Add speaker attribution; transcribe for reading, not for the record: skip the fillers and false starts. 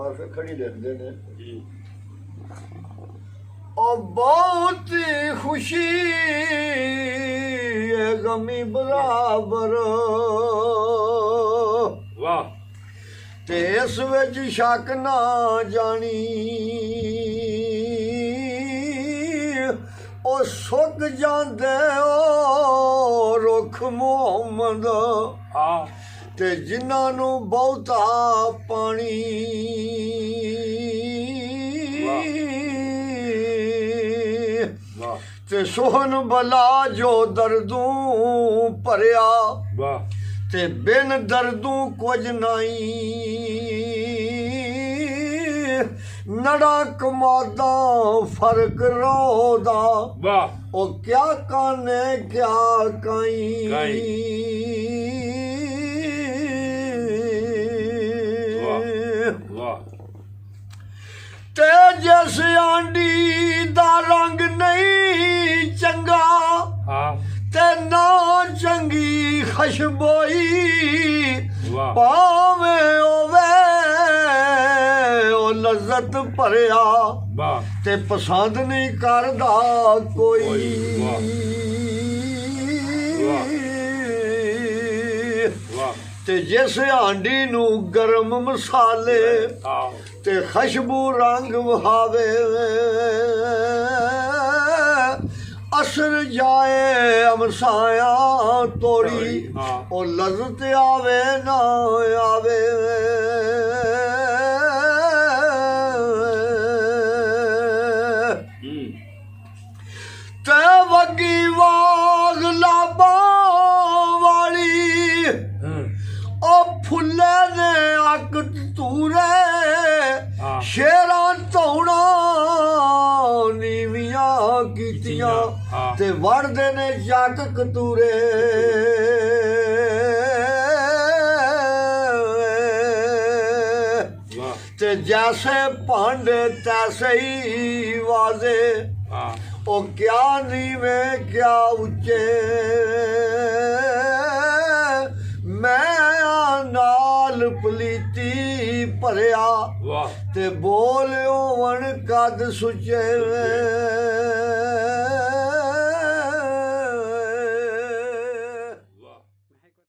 Speaker 1: ਮਾਰ ਖੜੀ ਲਿਖਦੇ ਨੇ ਉਹ ਬਹੁਤ ਖੁਸ਼ੀ ਹੈ ਗਮੀ ਬਰਾਬਰ
Speaker 2: ਵਾਹ
Speaker 1: ਤੇ ਇਸ ਵਿੱਚ ਸ਼ੱਕ ਨਾ ਜਾਣੀ ਉਹ ਸੁੱਕ ਜਾਂਦੇ ਉਹ ਰੁੱਖ ਮੁਹੰਮਦ
Speaker 2: ਹਾਂ
Speaker 1: ਤੇ ਜਿਨ੍ਹਾਂ ਨੂੰ ਬਹੁਤਾ ਪਾਣੀ ਤੇ ਸੋਹਣ ਬਲਾ ਜੋ ਦਰਦੋਂ ਭਰਿਆ
Speaker 2: ਵਾਹ
Speaker 1: ਤੇ ਬਿਨ ਦਰਦੋਂ ਕੁਝ ਨਹੀਂ ਨੜਾ ਕਮਾਦਾ ਫਰਕ ਰੋਦਾ
Speaker 2: ਵਾਹ
Speaker 1: ਉਹ ਕਿਆ ਕਾਨੇ ਕਿਆ ਕਾਈ ਤੇ ਜਿਸ ਆਂਡੀ ਦਾ ਰੰਗ ਨਹੀਂ ਚੰਗਾ
Speaker 2: ਹਾਂ
Speaker 1: ਤੇ ਨਾ ਚੰਗੀ ਖੁਸ਼ਬੋਈ
Speaker 2: ਵਾਹ
Speaker 1: ਭਾਵੇਂ ਹੋਵੇ ਉਹ ਲਜ਼ਤ ਭਰਿਆ
Speaker 2: ਵਾਹ
Speaker 1: ਤੇ ਪਸੰਦ ਨਹੀਂ ਕਰਦਾ ਕੋਈ
Speaker 2: ਵਾਹ
Speaker 1: ਤੇ ਜਿਸ ਹਾਂਡੀ ਨੂੰ ਗਰਮ ਮਸਾਲੇ ਤੇ ਖੁਸ਼ਬੂ ਰੰਗ ਵਹਾਵੇ ਅਸਰ ਜਾਏ ਅਮਸਾਇਆ ਤੋੜੀ ਉਹ ਲਜ਼ਤ ਆਵੇ ਨਾ ਆਵੇ ਤੇ ਵਗੀ ਵਾਗ ਲਾਬਾ ਵਾਲੀ ਉਹ ਫੁੱਲੇ ਨੇ ਅੱਕ ਤੂਰੇ ਸ਼ੇਰਾਂ ਧੌਣਾ ਨੀਵੀਆਂ ਕੀਤੀਆਂ ਤੇ ਵੜਦੇ ਨੇ ਜੱਗ ਕਤੂਰੇ ਤੇ ਜੈਸੇ ਭਾਂਡੇ ਤੈਸੇ ਹੀ ਵਾਜ਼ੇ ਉਹ ਕਿਆ ਨੀਵੇਂ ਕਿਆ ਉੱਚੇ ਮੈਂ ਨਾਲ ਪਲੀਤੀ ਭਰਿਆ ਤੇ ਬੋਲਿਓ ਵਣ ਕਦ ਸੁਚੇ